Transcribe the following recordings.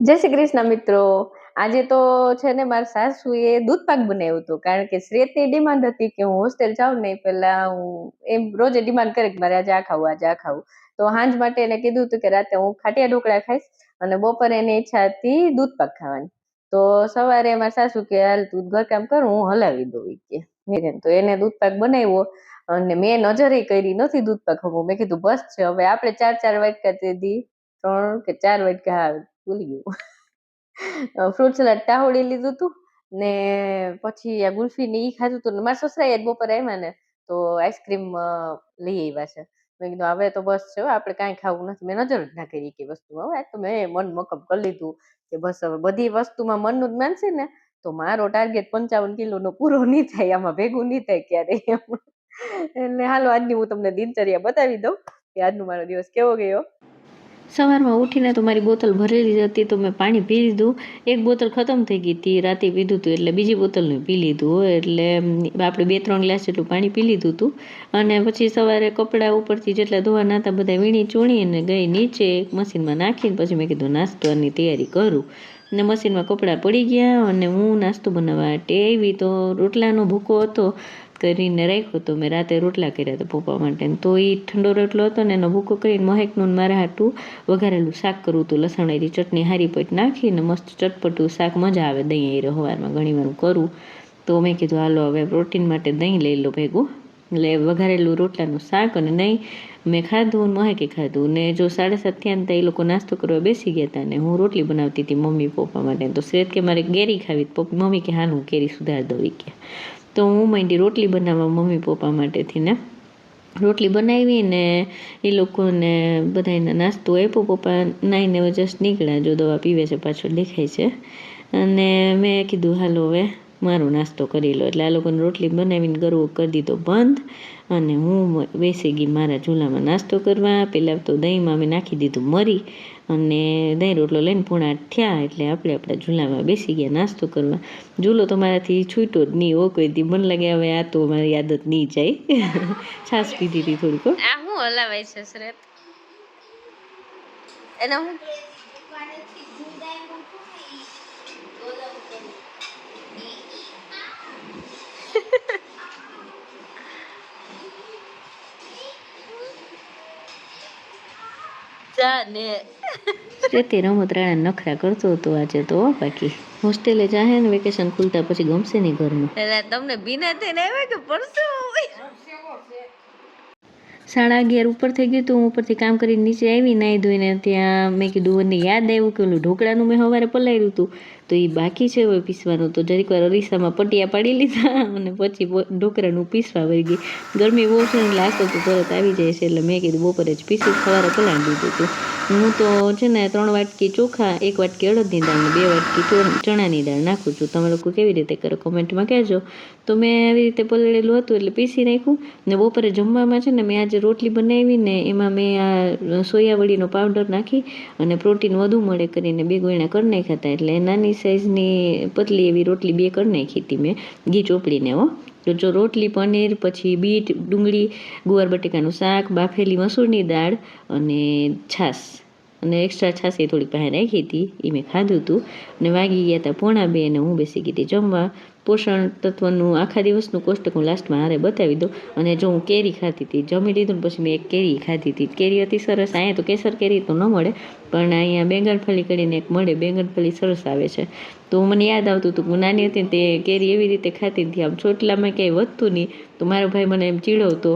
જય શ્રી કૃષ્ણ મિત્રો. આજે તો છે ને મારા સાસુએ દૂધ પાક બનાવ્યું હતું, કારણ કે શ્રેતની ડિમાન્ડ હતી કે હું હોસ્ટેલ જાઉં ને પહેલા હું એમ રોજે ડિમાન્ડ કરે કે મારે આજે આ ખાવું આજે આ ખાવું. તો સાંજ માટે એને કીધું હતું કે રાતે હું ખાટિયા ઢોકળા ખાઈશ અને બપોરે એની ઈચ્છા હતી દૂધ પાક ખાવાની. તો સવારે મારા સાસુ કે હાલ તું ઘરકામ કર હું હલાવી દઉં કે. તો એને દૂધ પાક બનાવ્યો અને મેં નજરે કરી નથી દૂધ પાક. મેં કીધું બસ છે, હવે આપણે 4 વાટકા તેદી 3 કે 4 વાટકા ભૂલી ગયું ફ્રૂટ સલાડ ટાહોડી લીધું હતું ને પછી આ ગુલ્ફી ને ઈ ખાધું હતું. મારા સસરા જ બપોરે આવ્યા ને તો આઈસ્ક્રીમ લઈ આવ્યા છે. મેં કીધું હવે તો બસ છે, આપણે કાંઈ ખાવું નથી. મેં નજર જ ના કરી કે વસ્તુમાં. હવે તો મેં મન મક્કમ કરી લીધું કે બસ હવે બધી વસ્તુમાં મનનું જ માનશે ને તો મારો ટાર્ગેટ 55 કિલોનો પૂરો નહીં થાય, આમાં ભેગું નહીં થાય ક્યારે. એટલે હાલો આજની હું તમને દિનચર્યા બતાવી દઉં કે આજનો મારો દિવસ કેવો ગયો. સવારમાં ઉઠીને તો મારી બોટલ ભરેલી જ હતી, તો મેં પાણી પી લીધું. એક બોટલ ખતમ થઈ ગઈ હતી, રાતે પીધું હતું એટલે બીજી બોટલનું પી લીધું. એટલે આપણે 2-3 ગ્લાસ જેટલું પાણી પી લીધું હતું. અને પછી સવારે કપડાં ઉપરથી જેટલા ધોવાના હતા બધા વીણી ચોણીને ગઈ નીચે મશીનમાં નાખીને પછી મેં કીધું નાસ્તાની તૈયારી કરું. ને મશીનમાં કપડાં પડી ગયા અને હું નાસ્તો બનાવવા ટેવી તો રોટલાનો ભૂકો હતો કરીને રાખ્યો હતો. મેં રાતે રોટલા કર્યા હતા પપ્પા માટે, તો એ ઠંડો રોટલો હતો ને એનો ભૂકો કરીને મહેકનું મારા હાટું વઘારેલું શાક કરવું હતું. લસણેરી ચટણી હારી પટ નાખીને મસ્ત ચટપટું શાક મજા આવે. દહીં એ સવારમાં ઘણીવાર કરું તો મેં કીધું હાલો હવે પ્રોટીન માટે દહીં લઈ લો ભેગું. એટલે વઘારેલું રોટલાનું શાક અને દહીં મેં ખાધું, મહેકે ખાધું. ને જો 7:30 થયા ને એ લોકો નાસ્તો કરવા બેસી ગયા હતા ને હું રોટલી બનાવતી હતી મમ્મી પપ્પા માટે. તો શ્રેત કે મારે કેરી ખાવી, મમ્મી કે હાલ હું કેરી સુધાર દઉં કે. તો હું માંડી રોટલી બનાવવા મમ્મી પપ્પા માટેથી ને રોટલી બનાવી ને એ લોકોને બધાને નાસ્તો આપ્યો. પપ્પા નાઈને જસ્ટ નીકળ્યા, જો દવા પીવે છે પાછળ દેખાય છે. અને મેં કીધું હાલો હવે મારો નાસ્તો કરી લો. એટલે આ લોકોને રોટલી બનાવીને ગરવો કરી દીધો બંધ અને હું બેસી ગઈ મારા ચૂલામાં નાસ્તો કરવા. પહેલાં તો દહીંમાં મેં નાખી દીધું મરી અને દહીં રોટલો લઈને 7:30 થયા એટલે આપણે આપણા ઝૂલામાં બેસી ગયા નાસ્તો કરવા. ઝૂલો તો મારાથી છૂટ્યો જ નહીં હો કોઈ દી. મને લાગે હવે આ તો મારી આદત નહીં જાય. છાશ પીધી હતી થોડીક. આ હું હલાવાય છે શ્રેત એના હું તે રમત રાણા નખરા કરતો હતો આજે તો. બાકી હોસ્ટેલે જાહે ને વેકેશન ખુલતા પછી ગમશે નહીં ઘરમાં. એટલે તમને બીના થઈને આવ્યા કે પરસો 11:30 ઉપર થઈ ગયું. તો હું ઉપરથી કામ કરીને નીચે આવી નાહી ધોઈને. ત્યાં મેં કીધું મને યાદ આવ્યું કે ઓલું ઢોકળાનું મેં સવારે પલાળ્યું હતું તો એ બાકી છે હવે પીસવાનું. તો જરીક વાર અરીસામાં પટિયા પાડી લીધા અને પછી ઢોકળાનું પીસવા વળી ગઈ. ગરમી બહુ છે ને લાસો તો તરત આવી જાય છે એટલે મેં કીધું બપોરે જ પીસી સવારે પલાળી દીધું હતું. હું તો છે ને 3 વાટકી ચોખા, 1 વાટકી અડદની દાળ ને 2 વાટકી ચણાની દાળ નાખું છું. તમે લોકો કેવી રીતે કરો કોમેન્ટમાં કહેજો. તો મેં આવી રીતે પલાળેલું હતું એટલે પીસી નાખ્યું. ને બપોરે જમવામાં છે ને મેં આજે રોટલી બનાવી ને એમાં મેં આ સોયાવડીનો પાવડર નાખી અને પ્રોટીન વધુ મળે કરીને 2 ગોળણા કરી નાખ્યા હતા. એટલે નાની સાઈઝની પતલી એવી રોટલી 2 કરી નાખી હતી મેં ઘી ચોપડીને. તો જો રોટલી, પનીર, પછી બીટ, ડુંગળી, ગુવાર બટેકાનું શાક, બાફેલી મસૂરની દાળ અને છાશ અને એક્સ્ટ્રા છાશ એ થોડીક પાસે રાખી હતી એ મેં ખાધું હતું. અને વાગી ગયા હતા 1:45 અને હું બેસી ગઈ હતી જમવા. પોષણ તત્વનું આખા દિવસનું કોષ્ટક હું લાસ્ટમાં હારે બતાવી દઉં. અને જો હું કેરી ખાતી હતી, જમી લીધું ને પછી મેં એક કેરી ખાધી હતી. કેરી હતી સરસ. અહીંયા તો કેસર કેરી તો ન મળે પણ અહીંયા બેંગનફળી કરીને એક મળે, બેંગનફળી સરસ આવે છે. તો મને યાદ આવતું હતું હું નાની હતી ને તે કેરી એવી રીતે ખાતી હતી, આમ ચોટલામાં ક્યાંય વધતું નહીં. તો મારો ભાઈ મને એમ ચીડવતો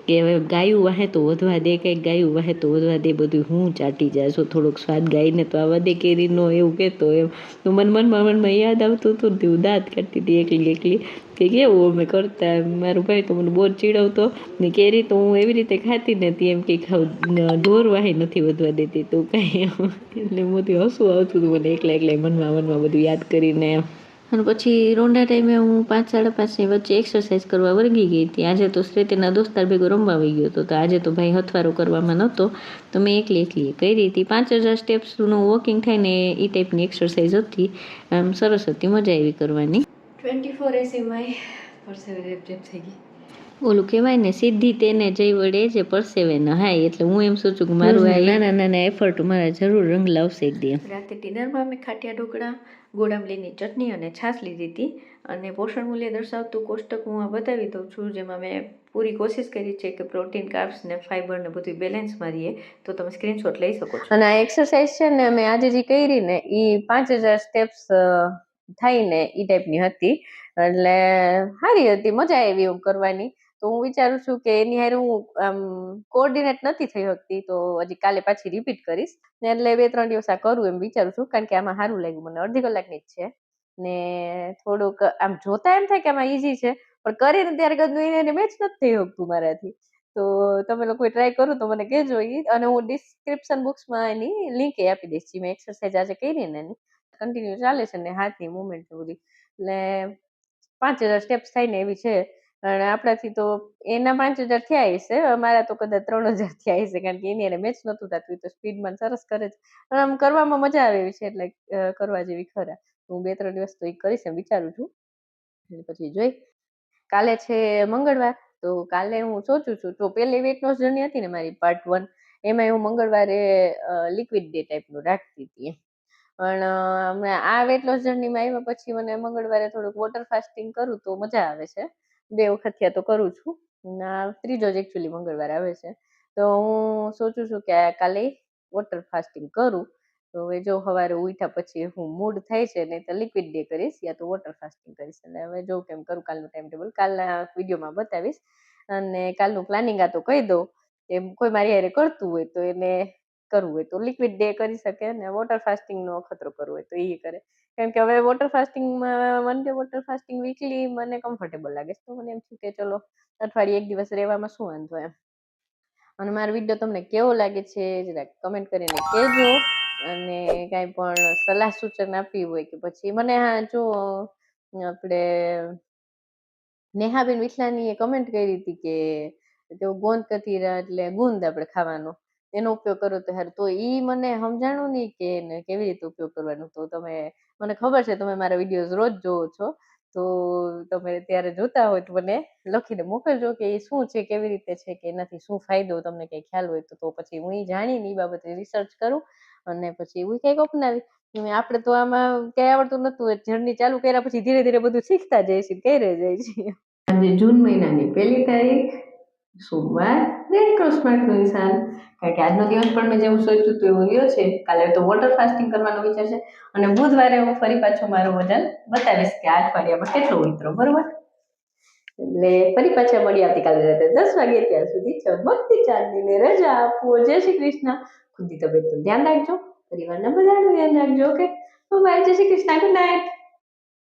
કે હવે ગાયું વાહે તો વધવા દે, કંઈક ગાયું વાહે તો વધવા દે, બધું હું ચાટી જાય છો, થોડોક સ્વાદ ગાઈને તો આવા દે કેરીનો, એવું કહેતો એમ. તો મનમાં યાદ આવતું હતું ને હું દાંત કાઢતી હતી એકલી કે કેવું અમે કરતા. મારો ભાઈ તો મને બહુ ચીડવતો ને કેરી તો હું એવી રીતે ખાતી નથી એમ કે ઢોર વાહે નથી વધવા દેતી તો કાંઈ. એટલે મોટી હસવું આવતું હતું મને એકલા મનમાં બધું યાદ કરીને. અને પછી રોંઢા ટાઈમે હું 5-5:30 વચ્ચે એક્સરસાઇઝ કરવા વળગી ગઈ હતી. આજે તો શ્રેતના દોસ્તાર ભેગો રમવા વહી ગયો હતો. તો આજે તો ભાઈ હથવારો કરવામાં નહોતો તો મેં એકલી કરી હતી. 5000 સ્ટેપ્સનું વોકિંગ થાય ને એ ટાઈપની એક્સરસાઇઝ હતી. આમ સરસ હતી, મજા આવી કરવાની. 24 એસીમાં પરસેવે રેપ થઈ ગઈ. ઓલું કહેવાય ને, સિદ્ધિ તેને જઈ વળે જે પરસેવે નહાય. એટલે હું એમ સોચું કે મારું આ નાના નાના એફર્ટ મારા જરૂર રંગ લાવશે એક દી. રાતે ડિનરમાં મેં ખાટિયા ઢોકળા, ગોળ આંબલીની ચટણી અને છાશ લીધી હતી. અને પોષણ મૂલ્ય દર્શાવતું કોષ્ટક હું આ બતાવી દઉં છું, જેમાં મેં પૂરી કોશિશ કરી છે કે પ્રોટીન, કાર્બ્સ ને ફાઈબર ને બધું બેલેન્સમાં રહીએ. તો તમે સ્ક્રીનશોટ લઈ શકો છો. અને આ એક્સરસાઇઝ છે ને મેં આજે જે કરી ને એ 5000 સ્ટેપ્સ થાય ને એ ટાઈપની હતી. એટલે સારી હતી, મજા આવી એવું કરવાની. તો હું વિચારું છું કે એની હારે હું કોઓર્ડિનેટ નથી થઈ શકતી, તો હજી કાલે પાછી રિપીટ કરીશ. એટલે 2-3 દિવસ આ કરું એમ વિચારું છું, કારણ કે આમાં સારું લાગ્યું મને. અડધી કલાકની જ છે ને થોડુંક આમ જોતા એમ થાય કે આમાં ઈઝી છે, પણ કરીને ત્યારે કદું એને મેચ નથી થઈ શકતું મારાથી. તો તમે લોકો ટ્રાય કરો તો મને કહેજો. અને હું ડિસ્ક્રિપ્શન બોક્સમાં એની લિંક આપી દઈશ. મેં એક્સરસાઇઝ આજે કરી ને એની કન્ટિન્યુ ચાલે છે ને હાથની મુવમેન્ટ બધી. એટલે 5000 સ્ટેપ્સ થાય ને એવી છે. અને આપણાથી તો એના 5000 થયા હશે, અમારા તો કદાચ 3000 થયા હશે, કારણ કે એની એને મેચ નહોતું થતું. એ તો સ્પીડમાં સરસ કરે છે, અને આમ કરવામાં મજા આવે એવી છે. એટલે કરવા જેવી ખરા. હું 2-3 દિવસ તો એ કરીશ એમ વિચારું છું. પછી જોઈ. કાલે છે મંગળવાર, તો કાલે હું સોચું છું, તો પહેલી વેઇટ લોસ જર્ની હતી ને મારી પાર્ટ 1, એમાં હું મંગળવારે લિક્વિડ ડે ટાઈપનું રાખતી હતી. પણ હમણાં આ વેઇટ લોસ જર્નીમાં આવ્યા પછી મને મંગળવારે થોડુંક વોટર ફાસ્ટિંગ કરું તો મજા આવે છે. 2 વખત થયા તો કરું છું. ત્રીજો જ એકચ્યુઅલી મંગળવાર આવે છે. તો હું સોચું છું કે કાલે વોટર ફાસ્ટિંગ કરું. તો હવે જો સવારે ઉઠ્યા પછી હું મૂડ થાય છે, નહીં તો લિક્વિડ ડે કરીશ, યા તો વોટર ફાસ્ટિંગ કરીશ. એટલે હવે જો કેમ કરું, કાલનું ટાઈમ ટેબલ કાલના વિડીયોમાં બતાવીશ. અને કાલનું પ્લાનિંગ આ તો કહી દઉં. એમ કોઈ મારી હારે કરતું હોય તો એને કરવું હોય તો લિક્વિડ ડે કરી શકે, ને વોટર ફાસ્ટિંગનો અખતરો કરવો હોય તો એ કરે. કેમ કે હવે વોટર ફાસ્ટિંગમાં one day water fasting weekly મને કમ્ફર્ટેબલ લાગે છે. તો મને એમ થયું કે ચલો અઠવાડિયે 1 દિવસ રહેવામાં શું વાંધો એમ. અને મારો વિડીયો તમને કેવો લાગે છે જરાક કમેન્ટ કરીને કહેજો. અને કાંઈ પણ સલાહ સૂચન આપવી હોય કે પછી મને, હા જો આપણે નેહાબેન વિઠલાણીએ કમેન્ટ કરી હતી કે ગોંદ કતીરા એટલે ગુંદ આપણે ખાવાનો, એનો ઉપયોગ કરો તો સારું. તો એ મને સમજાણું નહીં કે એને કેવી રીતે ઉપયોગ કરવાનો. તો તમે, મને ખબર છે તમે મારા વિડીયોઝ રોજ જોવો છો, તો તમે ત્યારે જોતા હોય તો મને લખીને મોકલજો કે એ શું છે, કેવી રીતે છે, કે એનાથી શું ફાયદો, તમને કંઈ ખ્યાલ હોય તો પછી હું એ જાણીને એ બાબતે રિસર્ચ કરું અને પછી એવું કંઈક અપનાવી. આપણે તો આમાં કંઈ આવડતું નહોતું, જર્ની ચાલુ કર્યા પછી ધીરે ધીરે બધું શીખતા જાય છે, કઈ રહી જાય છે. આજે જૂન મહિનાની 1 તારીખ, સોમવાર, રેડ ક્રોસ માર્કનું નિશાન. કારણ કે આજનો દિવસ પણ મેં જેવું સોચ્યું હતું એવું રહ્યો છે. કાલે તો વોટર ફાસ્ટિંગ કરવાનો વિચાર છે. અને બુધવારે હું ફરી પાછો મારો વજન બતાવીશ કે આ અઠવાડિયામાં કેટલો ઉતરો, બરોબર. એટલે ફરી પાછા મળી આવતીકાલે રાતે 10 વાગે. ત્યાં સુધી ચમકતી ચાંદનીને રજા આપો. જય શ્રી કૃષ્ણ. ખુદની તબિયતનું ધ્યાન રાખજો, પરિવારના બધાનું ધ્યાન રાખજો. Okay, bye. જય શ્રી કૃષ્ણ. Good night.